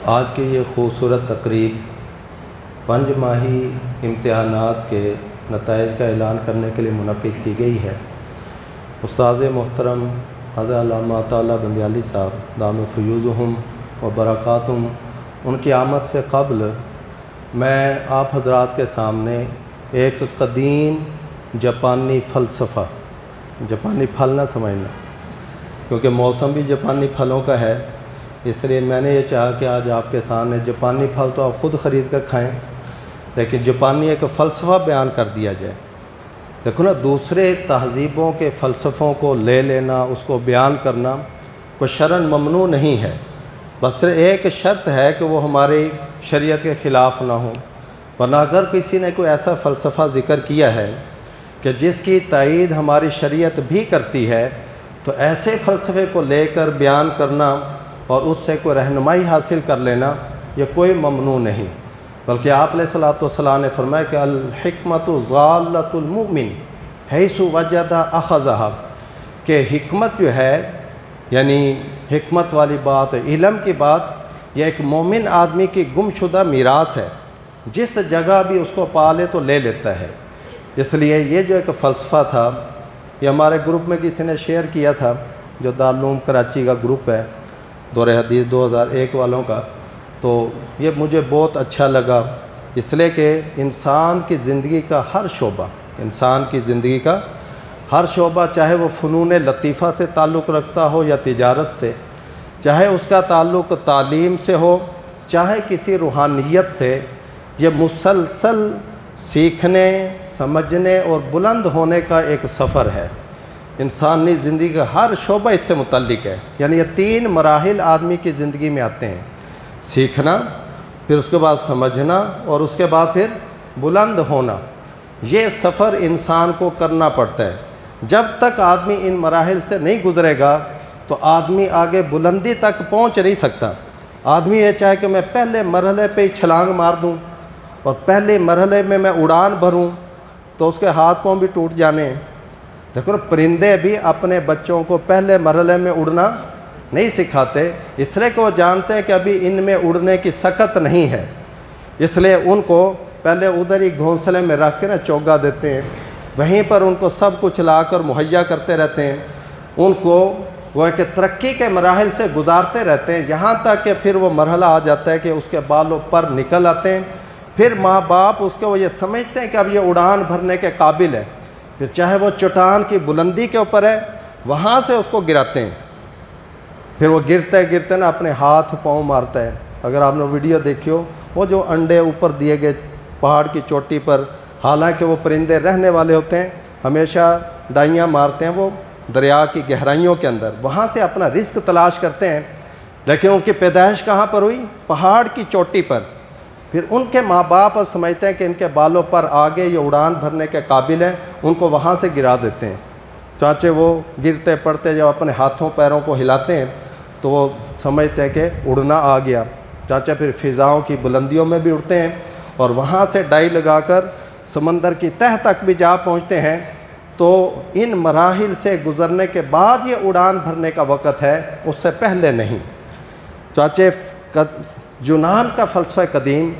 آج کی یہ خوبصورت تقریب 5 ماہی امتحانات کے نتائج کا اعلان کرنے کے لیے منعقد کی گئی ہے۔ استاذ محترم حضرت علامہ تعالیٰ بندیالی صاحب دام فیوزہم و برکاتہم، ان کی آمد سے قبل میں آپ حضرات کے سامنے ایک قدیم جاپانی فلسفہ، جاپانی پھل نہ سمجھنا کیونکہ موسم بھی جاپانی پھلوں کا ہے، اس لیے میں نے یہ چاہا کہ آج آپ کے سامنے جاپانی پھل تو آپ خود خرید کر کھائیں، لیکن جاپانی ایک فلسفہ بیان کر دیا جائے۔ دیکھو نا، دوسرے تہذیبوں کے فلسفوں کو لے لینا، اس کو بیان کرنا کوئی شرعاً ممنوع نہیں ہے، بس صرف ایک شرط ہے کہ وہ ہماری شریعت کے خلاف نہ ہو۔ ورنہ اگر کسی نے کوئی ایسا فلسفہ ذکر کیا ہے کہ جس کی تائید ہماری شریعت بھی کرتی ہے، تو ایسے فلسفے کو لے کر بیان کرنا اور اس سے کوئی رہنمائی حاصل کر لینا یہ کوئی ممنوع نہیں، بلکہ آپ علیہ الصلوۃ والسلام نے فرمایا کہ الحکمت ضالۃ المؤمن حیث وجد اخذھا، کہ حکمت جو ہے، یعنی حکمت والی بات، علم کی بات، یہ ایک مومن آدمی کی گم شدہ میراث ہے، جس جگہ بھی اس کو پالے تو لے لیتا ہے۔ اس لیے یہ جو ایک فلسفہ تھا، یہ ہمارے گروپ میں کسی نے شیئر کیا تھا، جو دارالعلوم کراچی کا گروپ ہے، دور حدیث 2001 والوں کا، تو یہ مجھے بہت اچھا لگا، اس لیے کہ انسان کی زندگی کا ہر شعبہ، انسان کی زندگی کا ہر شعبہ، چاہے وہ فنون لطیفہ سے تعلق رکھتا ہو یا تجارت سے، چاہے اس کا تعلق تعلیم سے ہو، چاہے کسی روحانیت سے، یہ مسلسل سیکھنے، سمجھنے اور بلند ہونے کا ایک سفر ہے۔ انسانی زندگی کا ہر شعبہ اس سے متعلق ہے، یعنی یہ 3 مراحل آدمی کی زندگی میں آتے ہیں: سیکھنا، پھر اس کے بعد سمجھنا، اور اس کے بعد پھر بلند ہونا۔ یہ سفر انسان کو کرنا پڑتا ہے۔ جب تک آدمی ان مراحل سے نہیں گزرے گا تو آدمی آگے بلندی تک پہنچ نہیں سکتا۔ آدمی یہ چاہے کہ میں پہلے مرحلے پہ ہی چھلانگ مار دوں اور پہلے مرحلے میں اڑان بھروں، تو اس کے ہاتھ پاؤں بھی ٹوٹ جانے۔ دیکھو، پرندے بھی اپنے بچوں کو پہلے مرحلے میں اڑنا نہیں سکھاتے، اس لیے کہ وہ جانتے ہیں کہ ابھی ان میں اڑنے کی سکت نہیں ہے، اس لیے ان کو پہلے ادھر ہی گھونسلے میں رکھ کے چوگا دیتے ہیں، وہیں پر ان کو سب کچھ لا کر مہیا کرتے رہتے ہیں، ان کو وہ ایک ترقی کے مراحل سے گزارتے رہتے ہیں، یہاں تک کہ پھر وہ مرحلہ آ جاتا ہے کہ اس کے بالوں پر نکل آتے ہیں۔ پھر ماں باپ اس کے وہ یہ سمجھتے ہیں کہ اب یہ اڑان بھرنے کے قابل ہے، پھر چاہے وہ چٹان کی بلندی کے اوپر ہے، وہاں سے اس کو گراتے ہیں، پھر وہ گرتے گرتے نا اپنے ہاتھ پاؤں مارتا ہے۔ اگر آپ نے ویڈیو دیکھی ہو، وہ جو انڈے اوپر دیے گئے پہاڑ کی چوٹی پر، حالانکہ وہ پرندے رہنے والے ہوتے ہیں، ہمیشہ ڈائیاں مارتے ہیں وہ دریا کی گہرائیوں کے اندر، وہاں سے اپنا رزق تلاش کرتے ہیں، لیکن ان کی پیدائش کہاں پر ہوئی؟ پہاڑ کی چوٹی پر۔ پھر ان کے ماں باپ اب سمجھتے ہیں کہ ان کے بالوں پر آگے یہ اڑان بھرنے کے قابل ہیں، ان کو وہاں سے گرا دیتے ہیں، چانچہ وہ گرتے پڑتے جب اپنے ہاتھوں پیروں کو ہلاتے ہیں تو وہ سمجھتے ہیں کہ اڑنا آ گیا، چانچہ پھر فضاؤں کی بلندیوں میں بھی اڑتے ہیں اور وہاں سے ڈائی لگا کر سمندر کی تہہ تک بھی جا پہنچتے ہیں۔ تو ان مراحل سے گزرنے کے بعد یہ اڑان بھرنے کا وقت ہے، اس سے پہلے نہیں۔ چانچہ یونان کا فلسفہ قدیم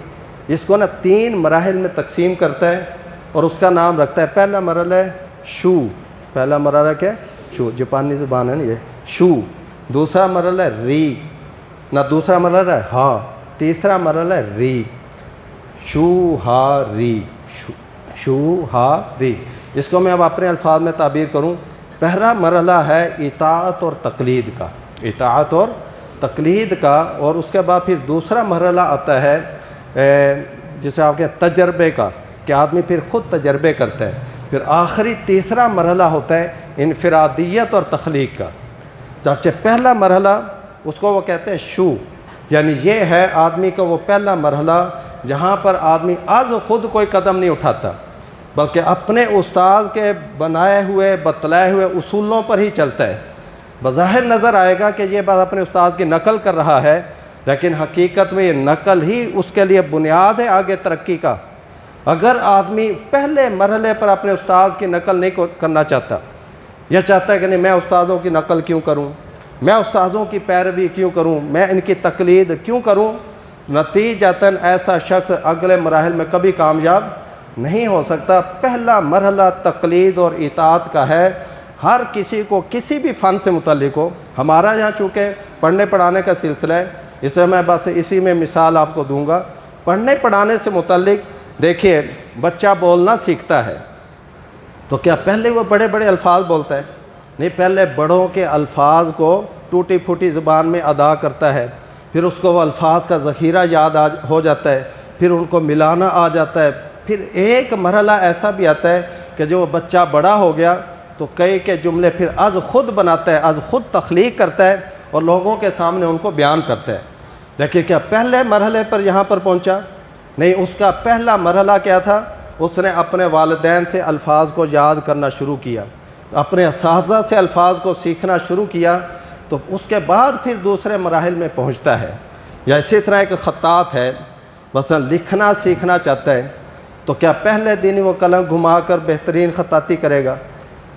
اس کو 3 مراحل میں تقسیم کرتا ہے اور اس کا نام رکھتا ہے، پہلا مرحلہ ہے شو، پہلا مرحلہ کیا ہے؟ شو، جاپانی زبان ہے نا یہ، شو۔ دوسرا مرحلہ ہے ری، دوسرا مرحلہ ہے ہا، تیسرا مرحلہ ہے ری، شو ہا ری، شو ہا ری۔ اس کو میں اب اپنے الفاظ میں تعبیر کروں، پہلا مرحلہ ہے اطاعت اور تقلید کا، اطاعت اور تقلید کا، اور اس کے بعد پھر دوسرا مرحلہ آتا ہے جسے آپ کہیں تجربے کا، کہ آدمی پھر خود تجربے کرتا ہے، پھر آخری تیسرا مرحلہ ہوتا ہے انفرادیت اور تخلیق کا۔ چاہے پہلا مرحلہ اس کو وہ کہتے ہیں شو، یعنی یہ ہے آدمی کا وہ پہلا مرحلہ جہاں پر آدمی از خود کوئی قدم نہیں اٹھاتا، بلکہ اپنے استاد کے بنائے ہوئے بتلائے ہوئے اصولوں پر ہی چلتا ہے۔ بظاہر نظر آئے گا کہ یہ بات اپنے استاد کی نقل کر رہا ہے، لیکن حقیقت میں یہ نقل ہی اس کے لیے بنیاد ہے آگے ترقی کا۔ اگر آدمی پہلے مرحلے پر اپنے استاد کی نقل نہیں کرنا چاہتا، یہ چاہتا ہے کہ نہیں میں استادوں کی نقل کیوں کروں، میں استادوں کی پیروی کیوں کروں، میں ان کی تقلید کیوں کروں، نتیجتاً ایسا شخص اگلے مراحل میں کبھی کامیاب نہیں ہو سکتا۔ پہلا مرحلہ تقلید اور اطاعت کا ہے۔ ہر کسی کو کسی بھی فن سے متعلق ہو، ہمارا یہاں چونکہ پڑھنے پڑھانے کا سلسلہ ہے اس لیے میں بس اسی میں مثال آپ کو دوں گا۔ پڑھنے پڑھانے سے متعلق دیکھیے، بچہ بولنا سیکھتا ہے تو کیا پہلے وہ بڑے بڑے الفاظ بولتا ہے؟ نہیں، پہلے بڑوں کے الفاظ کو ٹوٹی پھوٹی زبان میں ادا کرتا ہے، پھر اس کو وہ الفاظ کا ذخیرہ یاد ہو جاتا ہے، پھر ان کو ملانا آ جاتا ہے، پھر ایک مرحلہ ایسا بھی آتا ہے کہ جو بچہ بڑا ہو گیا تو کئی کے جملے پھر از خود بناتا ہے، از خود تخلیق کرتا ہے اور لوگوں کے سامنے ان کو بیان کرتا ہے۔ لیکن کیا پہلے مرحلے پر یہاں پر پہنچا؟ نہیں، اس کا پہلا مرحلہ کیا تھا؟ اس نے اپنے والدین سے الفاظ کو یاد کرنا شروع کیا، اپنے اساتذہ سے الفاظ کو سیکھنا شروع کیا، تو اس کے بعد پھر دوسرے مراحل میں پہنچتا ہے۔ یا اسی طرح ایک خطاط ہے، مثلا لکھنا سیکھنا چاہتا ہے تو کیا پہلے دن وہ قلم گھما کر بہترین خطاطی کرے گا؟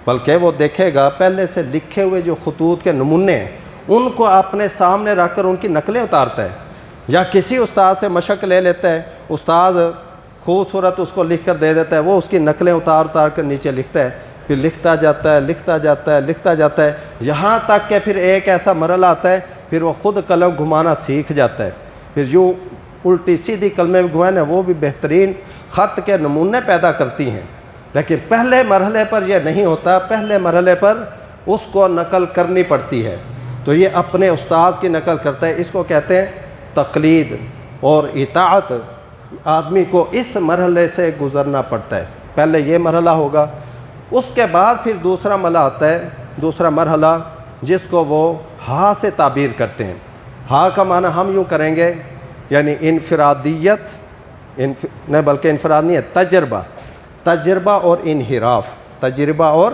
بلکہ وہ دیکھے گا پہلے سے لکھے ہوئے جو خطوط کے نمونے ہیں ان کو اپنے سامنے رکھ کر ان کی نقلیں اتارتا ہے، یا کسی استاد سے مشق لے لیتا ہے، استاد خوبصورت اس کو لکھ کر دے دیتا ہے، وہ اس کی نقلیں اتار کر نیچے لکھتا ہے، پھر لکھتا جاتا ہے یہاں تک کہ پھر ایک ایسا مرحلہ آتا ہے پھر وہ خود قلم گھمانا سیکھ جاتا ہے، پھر یوں الٹی سیدھی قلمیں گھمانا وہ بھی بہترین خط کے نمونے پیدا کرتی ہیں۔ لیکن پہلے مرحلے پر یہ نہیں ہوتا، پہلے مرحلے پر اس کو نقل کرنی پڑتی ہے، تو یہ اپنے استاذ کی نقل کرتا ہے، اس کو کہتے ہیں تقلید اور اطاعت۔ آدمی کو اس مرحلے سے گزرنا پڑتا ہے، پہلے یہ مرحلہ ہوگا، اس کے بعد پھر دوسرا مرحلہ آتا ہے، دوسرا مرحلہ جس کو وہ ہاں سے تعبیر کرتے ہیں۔ ہاں کا معنی ہم یوں کریں گے، یعنی انفرادیت، نہیں بلکہ انفراد نہیں ہے، تجربہ اور انحراف، تجربہ اور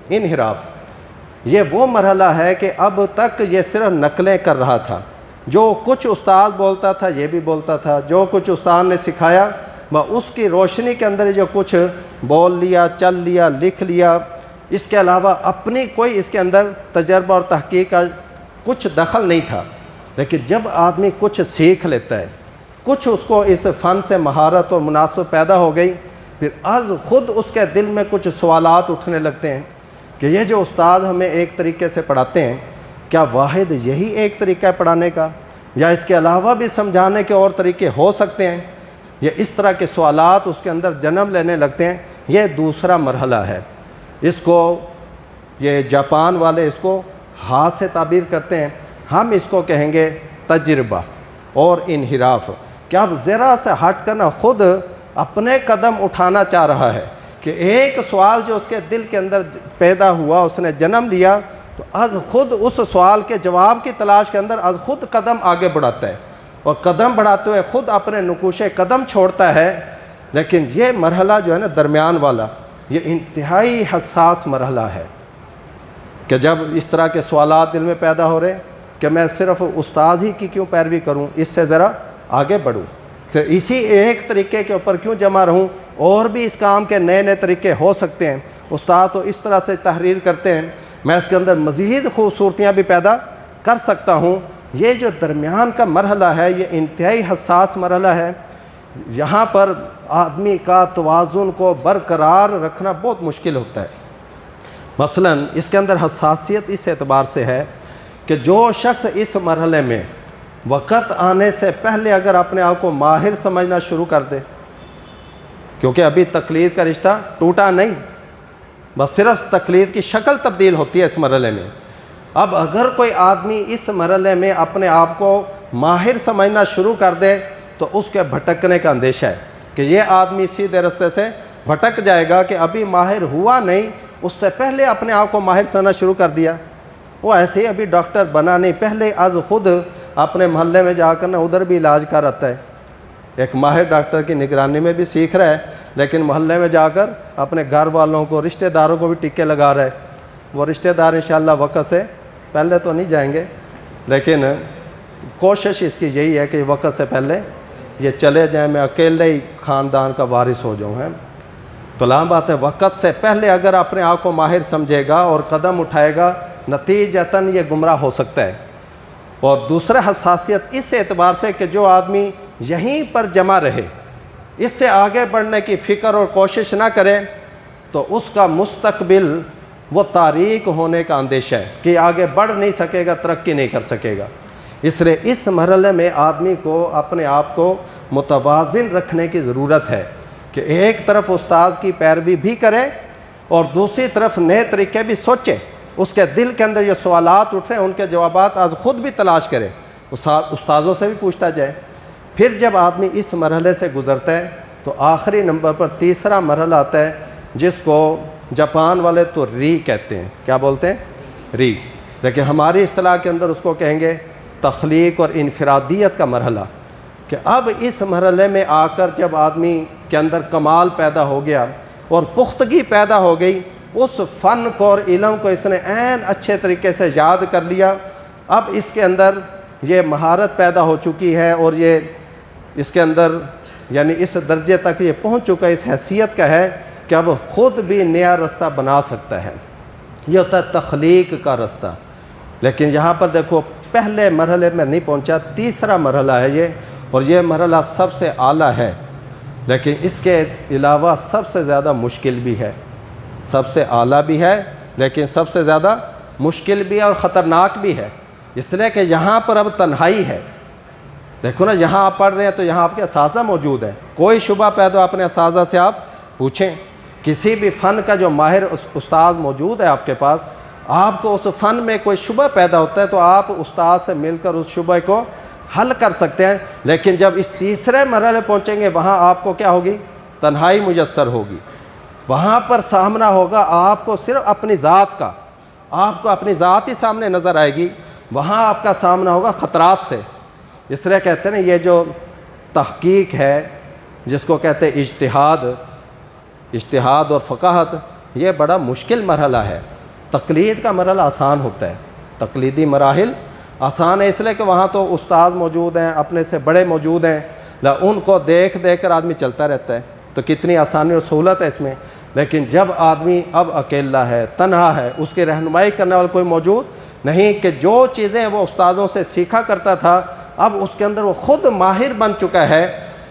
انحراف۔ یہ وہ مرحلہ ہے کہ اب تک یہ صرف نقلیں کر رہا تھا، جو کچھ استاد بولتا تھا یہ بھی بولتا تھا، جو کچھ استاد نے سکھایا وہ اس کی روشنی کے اندر جو کچھ بول لیا، چل لیا، لکھ لیا، اس کے علاوہ اپنی کوئی اس کے اندر تجربہ اور تحقیق کا کچھ دخل نہیں تھا۔ لیکن جب آدمی کچھ سیکھ لیتا ہے، کچھ اس کو اس فن سے مہارت اور مناسب پیدا ہو گئی، پھر از خود اس کے دل میں کچھ سوالات اٹھنے لگتے ہیں کہ یہ جو استاد ہمیں ایک طریقے سے پڑھاتے ہیں، کیا واحد یہی ایک طریقہ ہے پڑھانے کا، یا اس کے علاوہ بھی سمجھانے کے اور طریقے ہو سکتے ہیں؟ یہ اس طرح کے سوالات اس کے اندر جنم لینے لگتے ہیں۔ یہ دوسرا مرحلہ ہے، اس کو یہ جاپان والے اس کو ہاتھ سے تعبیر کرتے ہیں، ہم اس کو کہیں گے تجربہ اور انحراف۔ کہ اب ذرا سے ہٹ کر نہ خود اپنے قدم اٹھانا چاہ رہا ہے کہ ایک سوال جو اس کے دل کے اندر پیدا ہوا، اس نے جنم لیا، تو از خود اس سوال کے جواب کی تلاش کے اندر از خود قدم آگے بڑھاتا ہے، اور قدم بڑھاتے ہوئے خود اپنے نقوش قدم چھوڑتا ہے۔ لیکن یہ مرحلہ جو ہے نا درمیان والا، یہ انتہائی حساس مرحلہ ہے کہ جب اس طرح کے سوالات دل میں پیدا ہو رہے کہ میں صرف استاذ ہی کی کیوں پیروی کروں، اس سے ذرا آگے بڑھوں، صرف اسی ایک طریقے کے اوپر کیوں جمع رہوں، اور بھی اس کام کے نئے نئے طریقے ہو سکتے ہیں، استاد تو اس طرح سے تحریر کرتے ہیں، میں اس کے اندر مزید خوبصورتیاں بھی پیدا کر سکتا ہوں۔ یہ جو درمیان کا مرحلہ ہے یہ انتہائی حساس مرحلہ ہے، یہاں پر آدمی کا توازن کو برقرار رکھنا بہت مشکل ہوتا ہے۔ مثلا اس کے اندر حساسیت اس اعتبار سے ہے کہ جو شخص اس مرحلے میں وقت آنے سے پہلے اگر اپنے آپ کو ماہر سمجھنا شروع کر دے، کیونکہ ابھی تقلید کا رشتہ ٹوٹا نہیں، بس صرف تقلید کی شکل تبدیل ہوتی ہے اس مرحلے میں۔ اب اگر کوئی آدمی اس مرحلے میں اپنے آپ کو ماہر سمجھنا شروع کر دے تو اس کے بھٹکنے کا اندیشہ ہے کہ یہ آدمی سیدھے رستے سے بھٹک جائے گا کہ ابھی ماہر ہوا نہیں، اس سے پہلے اپنے آپ کو ماہر سمجھنا شروع کر دیا۔ وہ ایسے ہی ابھی ڈاکٹر بنا نہیں، پہلے از خود اپنے محلے میں جا کر ادھر بھی علاج کر آتا ہے، ایک ماہر ڈاکٹر کی نگرانی میں بھی سیکھ رہا ہے، لیکن محلے میں جا کر اپنے گھر والوں کو، رشتہ داروں کو بھی ٹیکے لگا رہا ہے۔ وہ رشتہ دار انشاءاللہ وقت سے پہلے تو نہیں جائیں گے، لیکن کوشش اس کی یہی ہے کہ وقت سے پہلے یہ چلے جائیں، میں اکیلے ہی خاندان کا وارث ہو جاؤں۔ ہے تو لام بات ہے، وقت سے پہلے اگر اپنے آپ کو ماہر سمجھے گا اور قدم اٹھائے گا، نتیجتاً یہ گمراہ ہو سکتا ہے۔ اور دوسرا حساسیت اس اعتبار سے کہ جو آدمی یہیں پر جمع رہے، اس سے آگے بڑھنے کی فکر اور کوشش نہ کرے، تو اس کا مستقبل وہ تاریک ہونے کا اندیشہ ہے کہ آگے بڑھ نہیں سکے گا، ترقی نہیں کر سکے گا۔ اس لیے اس مرحلے میں آدمی کو اپنے آپ کو متوازن رکھنے کی ضرورت ہے کہ ایک طرف استاذ کی پیروی بھی کرے اور دوسری طرف نئے طریقے بھی سوچے، اس کے دل کے اندر جو سوالات اٹھ رہے ہیں ان کے جوابات آج خود بھی تلاش کرے، استاذوں سے بھی پوچھتا جائے۔ پھر جب آدمی اس مرحلے سے گزرتا ہے تو آخری نمبر پر تیسرا مرحلہ آتا ہے، جس کو جاپان والے تو ری کہتے ہیں۔ کیا بولتے ہیں؟ ری۔ لیکن ہماری اصطلاح کے اندر اس کو کہیں گے تخلیق اور انفرادیت کا مرحلہ، کہ اب اس مرحلے میں آ کر جب آدمی کے اندر کمال پیدا ہو گیا اور پختگی پیدا ہو گئی، اس فن کو اور علم کو اس نے عین اچھے طریقے سے یاد کر لیا، اب اس کے اندر یہ مہارت پیدا ہو چکی ہے اور یہ اس کے اندر یعنی اس درجے تک یہ پہنچ چکا ہے، اس حیثیت کا ہے کہ اب خود بھی نیا رستہ بنا سکتا ہے۔ یہ ہوتا ہے تخلیق کا رستہ۔ لیکن یہاں پر دیکھو پہلے مرحلے میں نہیں پہنچا، تیسرا مرحلہ ہے یہ، اور یہ مرحلہ سب سے اعلیٰ ہے، لیکن اس کے علاوہ سب سے زیادہ مشکل بھی ہے، سب سے اعلیٰ بھی ہے لیکن سب سے زیادہ مشکل بھی ہے اور خطرناک بھی ہے، اس لیے کہ یہاں پر اب تنہائی ہے۔ دیکھو نا، یہاں آپ پڑھ رہے ہیں تو یہاں آپ کے اساتذہ موجود ہیں، کوئی شبہ پیدا اپنے اساتذہ سے آپ پوچھیں، کسی بھی فن کا جو ماہر استاد موجود ہے آپ کے پاس، آپ کو اس فن میں کوئی شبہ پیدا ہوتا ہے تو آپ استاد سے مل کر اس شبہ کو حل کر سکتے ہیں۔ لیکن جب اس تیسرے مرحلے پہنچیں گے وہاں آپ کو کیا ہوگی؟ تنہائی میسر ہوگی، وہاں پر سامنا ہوگا آپ کو صرف اپنی ذات کا، آپ کو اپنی ذات ہی سامنے نظر آئے گی، وہاں آپ کا سامنا ہوگا خطرات سے۔ اس لیے کہتے ہیں یہ جو تحقیق ہے جس کو کہتے ہیں اجتہاد اور فقاہت، یہ بڑا مشکل مرحلہ ہے۔ تقلید کا مرحلہ آسان ہوتا ہے، تقلیدی مراحل آسان ہے، اس لیے کہ وہاں تو استاد موجود ہیں، اپنے سے بڑے موجود ہیں، ان کو دیکھ کر آدمی چلتا رہتا ہے، تو کتنی آسانی اور سہولت ہے اس میں۔ لیکن جب آدمی اب اکیلا ہے، تنہا ہے، اس کی رہنمائی کرنے والا کوئی موجود نہیں، کہ جو چیزیں وہ استاذوں سے سیکھا کرتا تھا اب اس کے اندر وہ خود ماہر بن چکا ہے،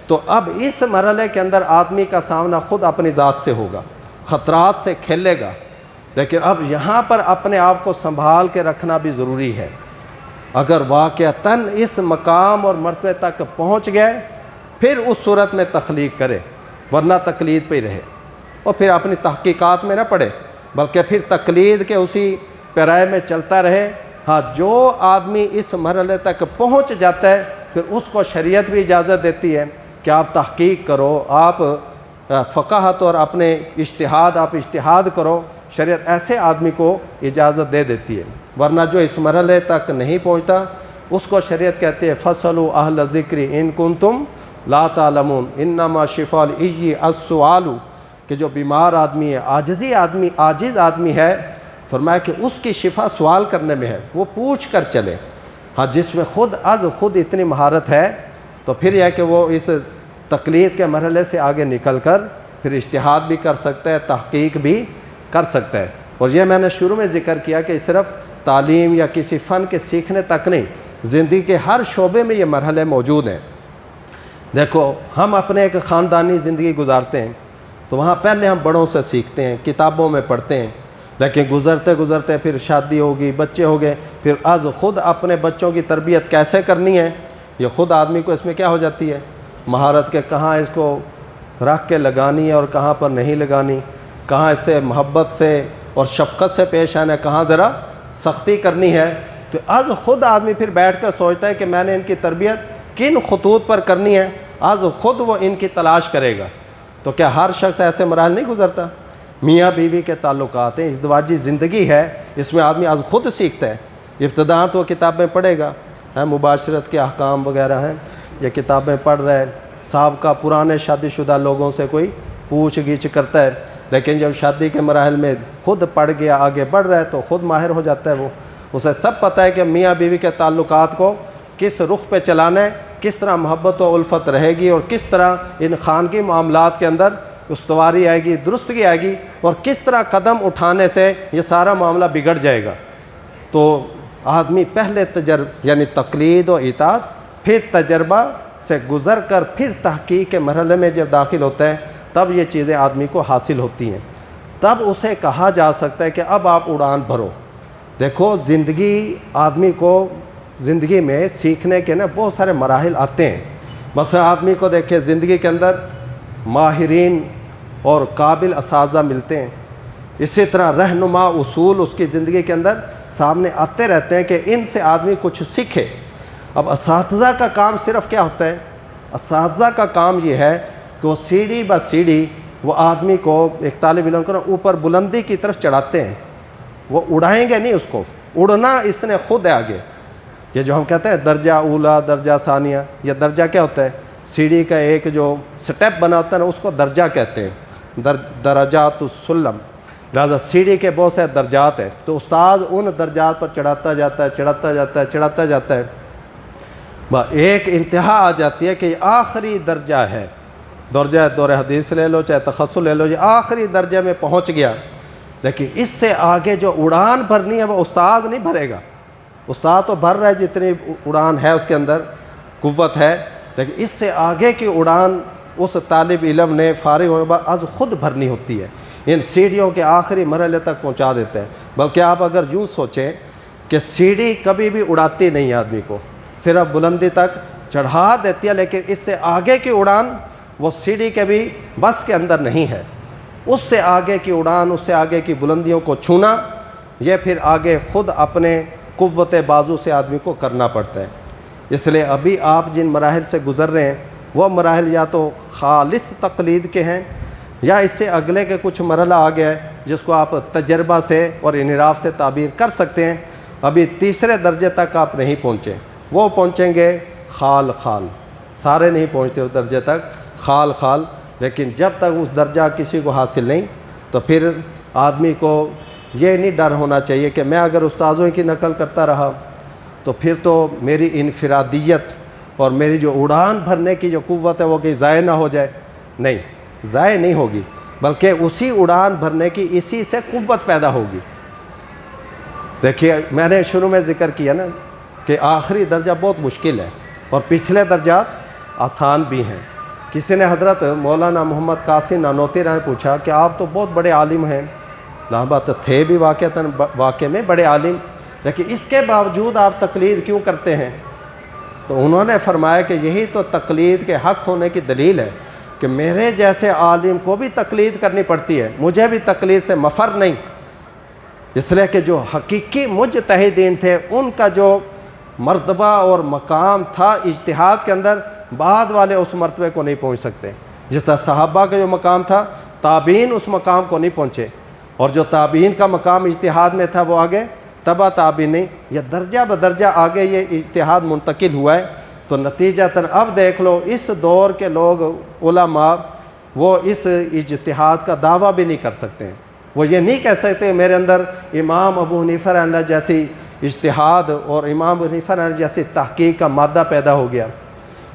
تو اب اس مرحلے کے اندر آدمی کا سامنا خود اپنی ذات سے ہوگا، خطرات سے کھیلے گا۔ لیکن اب یہاں پر اپنے آپ کو سنبھال کے رکھنا بھی ضروری ہے۔ اگر واقعتاً اس مقام اور مرتبے تک پہنچ گئے پھر اس صورت میں تخلیق کرے، ورنہ تقلید پہ ہی رہے، اور پھر اپنی تحقیقات میں نہ پڑے بلکہ پھر تقلید کے اسی پیرائے میں چلتا رہے۔ ہاں، جو آدمی اس مرحلے تک پہنچ جاتا ہے پھر اس کو شریعت بھی اجازت دیتی ہے کہ آپ تحقیق کرو، آپ فقاہت اور اپنے اجتہاد کرو، شریعت ایسے آدمی کو اجازت دے دیتی ہے۔ ورنہ جو اس مرحلے تک نہیں پہنچتا اس کو شریعت کہتے ہیں فَاسْأَلُوا أَهْلَ الذِّكْرِ إِن كُنتُمْ لَا تَعْلَمُونَ إِنَّمَا شِفَاءُ الْعِيِّ السُّؤَالُ، کہ جو بیمار آدمی ہے، عاجز آدمی ہے، فرمایا کہ اس کی شفا سوال کرنے میں ہے، وہ پوچھ کر چلے۔ ہاں، جس میں خود اتنی مہارت ہے تو پھر یہ کہ وہ اس تقلید کے مرحلے سے آگے نکل کر پھر اجتہاد بھی کر سکتا ہے، تحقیق بھی کر سکتا ہے۔ اور یہ میں نے شروع میں ذکر کیا کہ صرف تعلیم یا کسی فن کے سیکھنے تک نہیں، زندگی کے ہر شعبے میں یہ مرحلے موجود ہیں۔ دیکھو، ہم اپنے ایک خاندانی زندگی گزارتے ہیں تو وہاں پہلے ہم بڑوں سے سیکھتے ہیں، کتابوں میں پڑھتے ہیں، لیکن گزرتے پھر شادی ہوگی، بچے ہو گئے، پھر از خود اپنے بچوں کی تربیت کیسے کرنی ہے یہ خود آدمی کو اس میں کیا ہو جاتی ہے، مہارت کے کہاں اس کو رکھ کے لگانی ہے اور کہاں پر نہیں لگانی، کہاں اس سے محبت سے اور شفقت سے پیش آنا ہے، کہاں ذرا سختی کرنی ہے۔ تو از خود آدمی پھر بیٹھ کر سوچتا ہے کہ میں نے ان کی تربیت کن خطوط پر کرنی ہے، از خود وہ ان کی تلاش کرے گا۔ تو کیا ہر شخص ایسے مراحل نہیں گزرتا؟ میاں بیوی کے تعلقات ہیں، ازدواجی زندگی ہے، اس میں آدمی از خود سیکھتا ہے۔ ابتداء تو وہ کتابیں پڑھے گا، مباشرت کے احکام وغیرہ ہیں، یہ کتابیں پڑھ رہے، سابقہ پرانے شادی شدہ لوگوں سے کوئی پوچھ گچھ کرتا ہے، لیکن جب شادی کے مراحل میں خود پڑھ گیا، آگے بڑھ رہا ہے تو خود ماہر ہو جاتا ہے۔ وہ اسے سب پتہ ہے کہ میاں بیوی کے تعلقات کو کس رخ پہ چلانا ہے، کس طرح محبت و الفت رہے گی، اور کس طرح ان خانگی معاملات کے اندر استواری آئے گی، درستگی آئے گی، اور کس طرح قدم اٹھانے سے یہ سارا معاملہ بگڑ جائے گا۔ تو آدمی پہلے یعنی تقلید و اطاعت، پھر تجربہ سے گزر کر پھر تحقیق کے مرحلے میں جب داخل ہوتا ہے تب یہ چیزیں آدمی کو حاصل ہوتی ہیں، تب اسے کہا جا سکتا ہے کہ اب آپ اڑان بھرو۔ دیکھو آدمی کو زندگی میں سیکھنے کے بہت سارے مراحل آتے ہیں۔ مثلا آدمی کو دیکھیں زندگی کے اندر ماہرین اور قابل اساتذہ ملتے ہیں، اسی طرح رہنما اصول اس کی زندگی کے اندر سامنے آتے رہتے ہیں کہ ان سے آدمی کچھ سیکھے۔ اب اساتذہ کا کام صرف کیا ہوتا ہے؟ اساتذہ کا کام یہ ہے کہ وہ سیڑھی بہ سیڑھی وہ آدمی کو، ایک طالب علم کو اوپر بلندی کی طرف چڑھاتے ہیں، وہ اڑائیں گے نہیں اس کو، اڑنا اس نے خود ہے آگے۔ یہ جو ہم کہتے ہیں درجہ اولا، درجہ ثانیہ، یہ درجہ کیا ہوتا ہے؟ سیڑھی کا ایک جو سٹیپ بنا ہوتا ہے نا، اس کو درجہ کہتے ہیں، درجات السلم۔ لہٰذا سیڑھی کے بہت سے درجات ہیں، تو استاد ان درجات پر چڑھاتا جاتا ہے، چڑھاتا جاتا ہے، چڑھاتا جاتا ہے، ایک انتہا آ جاتی ہے کہ یہ آخری درجہ ہے۔ درجہ دور حدیث لے لو، چاہے تخصص لے لو، یہ آخری درجے میں پہنچ گیا، لیکن اس سے آگے جو اڑان بھرنی ہے وہ استاد نہیں بھرے گا۔ استاد تو بھر رہا ہے جتنی اڑان ہے اس کے اندر قوت ہے، لیکن اس سے آگے کی اڑان اس طالب علم نے فارغ ہونے کے بعد از خود بھرنی ہوتی ہے، ان سیڑھیوں کے آخری مرحلے تک پہنچا دیتے ہیں۔ بلکہ آپ اگر یوں سوچیں کہ سیڑھی کبھی بھی اڑاتی نہیں آدمی کو، صرف بلندی تک چڑھا دیتی ہے، لیکن اس سے آگے کی اڑان وہ سیڑھی کے بھی بس کے اندر نہیں ہے۔ اس سے آگے کی اڑان، اس سے آگے کی بلندیوں کو چھونا، یہ پھر آگے خود اپنے قوت بازو سے آدمی کو کرنا پڑتا ہے۔ اس لیے ابھی آپ جن مراحل سے گزر رہے ہیں وہ مراحل یا تو خالص تقلید کے ہیں، یا اس سے اگلے کے کچھ مرحلہ آ گیا ہے جس کو آپ تجربہ سے اور انحراف سے تعبیر کر سکتے ہیں۔ ابھی تیسرے درجے تک آپ نہیں پہنچے، وہ پہنچیں گے خال خال، سارے نہیں پہنچتے اس درجے تک، خال خال۔ لیکن جب تک اس درجہ کسی کو حاصل نہیں تو پھر آدمی کو یہ نہیں ڈر ہونا چاہیے کہ میں اگر استاذوں کی نقل کرتا رہا تو پھر تو میری انفرادیت اور میری جو اڑان بھرنے کی جو قوت ہے وہ کہیں ضائع نہ ہو جائے۔ نہیں، ضائع نہیں ہوگی، بلکہ اسی اڑان بھرنے کی اسی سے قوت پیدا ہوگی۔ دیکھیے میں نے شروع میں ذکر کیا نا کہ آخری درجہ بہت مشکل ہے اور پچھلے درجات آسان بھی ہیں۔ کسی نے حضرت مولانا محمد قاسم نانوتوی نے پوچھا کہ آپ تو بہت بڑے عالم ہیں، بات تھے بھی واقع میں بڑے عالم، لیکن اس کے باوجود آپ تقلید کیوں کرتے ہیں؟ تو انہوں نے فرمایا کہ یہی تو تقلید کے حق ہونے کی دلیل ہے کہ میرے جیسے عالم کو بھی تقلید کرنی پڑتی ہے، مجھے بھی تقلید سے مفر نہیں، اس لیے کہ جو حقیقی مجتہدین تھے ان کا جو مرتبہ اور مقام تھا اجتہاد کے اندر، بعد والے اس مرتبے کو نہیں پہنچ سکتے۔ جس طرح صحابہ کا جو مقام تھا، تابعین اس مقام کو نہیں پہنچے، اور جو تابعین کا مقام اجتہاد میں تھا وہ آگے تبع تابعین نہیں، یہ درجہ بدرجہ آگے یہ اجتہاد منتقل ہوا ہے۔ تو نتیجتاً اب دیکھ لو اس دور کے لوگ علماء وہ اس اجتہاد کا دعویٰ بھی نہیں کر سکتے ہیں، وہ یہ نہیں کہہ سکتے میرے اندر امام ابو حنیفہ رحمہ اللہ جیسی اجتہاد اور امام ابو حنیفہ رحمہ اللہ جیسی تحقیق کا مادہ پیدا ہو گیا۔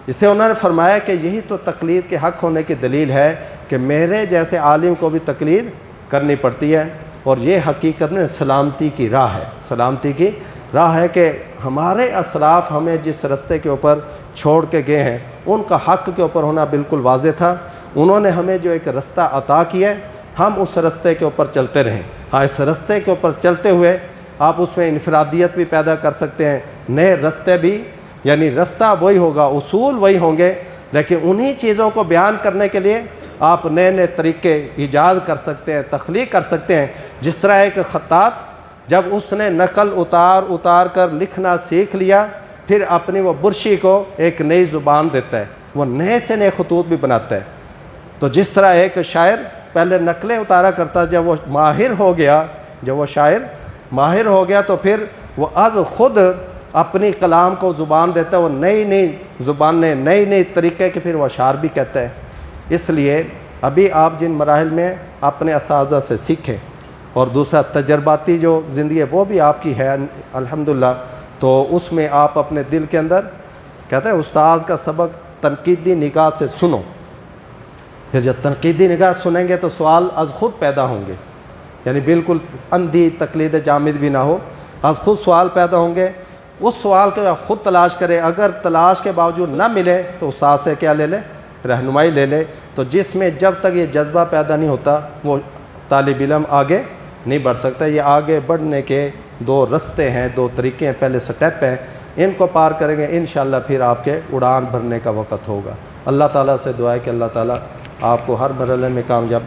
اسے انہوں نے فرمایا کہ یہی تو تقلید کے حق ہونے کی دلیل ہے کہ میرے جیسے عالم کو بھی تقلید کرنی پڑتی ہے، اور یہ حقیقت میں سلامتی کی راہ ہے۔ سلامتی کی راہ ہے کہ ہمارے اسلاف ہمیں جس رستے کے اوپر چھوڑ کے گئے ہیں ان کا حق کے اوپر ہونا بالکل واضح تھا۔ انہوں نے ہمیں جو ایک رستہ عطا کیا ہے ہم اس رستے کے اوپر چلتے رہیں۔ ہاں، اس رستے کے اوپر چلتے ہوئے آپ اس میں انفرادیت بھی پیدا کر سکتے ہیں، نئے رستے بھی، یعنی رستہ وہی ہوگا، اصول وہی ہوں گے، لیکن انہی چیزوں کو بیان کرنے کے لیے آپ نئے نئے طریقے ایجاد کر سکتے ہیں، تخلیق کر سکتے ہیں۔ جس طرح ایک خطاط جب اس نے نقل اتار کر لکھنا سیکھ لیا، پھر اپنی وہ برشی کو ایک نئی زبان دیتا ہے، وہ نئے سے نئے خطوط بھی بناتا ہے۔ تو جس طرح ایک شاعر پہلے نقلیں اتارا کرتا، جب وہ ماہر ہو گیا، جب وہ شاعر ماہر ہو گیا تو پھر وہ از خود اپنی کلام کو زبان دیتا ہے، وہ نئی نئی زبانیں، نئی نئی طریقے کے پھر وہ اشعار بھی کہتا ہے۔ اس لیے ابھی آپ جن مراحل میں اپنے اساتذہ سے سیکھیں، اور دوسرا تجرباتی جو زندگی ہے وہ بھی آپ کی ہے الحمدللہ، تو اس میں آپ اپنے دل کے اندر کہتے ہیں استاذ کا سبق تنقیدی نگاہ سے سنو، پھر جب تنقیدی نگاہ سنیں گے تو سوال از خود پیدا ہوں گے، یعنی بالکل اندھی تقلید جامد بھی نہ ہو، از خود سوال پیدا ہوں گے، اس سوال کو خود تلاش کرے، اگر تلاش کے باوجود نہ ملے تو استاد سے کیا لے لے؟ رہنمائی لے لے۔ تو جس میں جب تک یہ جذبہ پیدا نہیں ہوتا وہ طالب علم آگے نہیں بڑھ سکتا۔ یہ آگے بڑھنے کے دو رستے ہیں، دو طریقے ہیں، پہلے سٹیپ ہیں، ان کو پار کریں گے انشاءاللہ پھر آپ کے اڑان بھرنے کا وقت ہوگا۔ اللہ تعالیٰ سے دعا ہے کہ اللہ تعالیٰ آپ کو ہر مرحلے میں کامیاب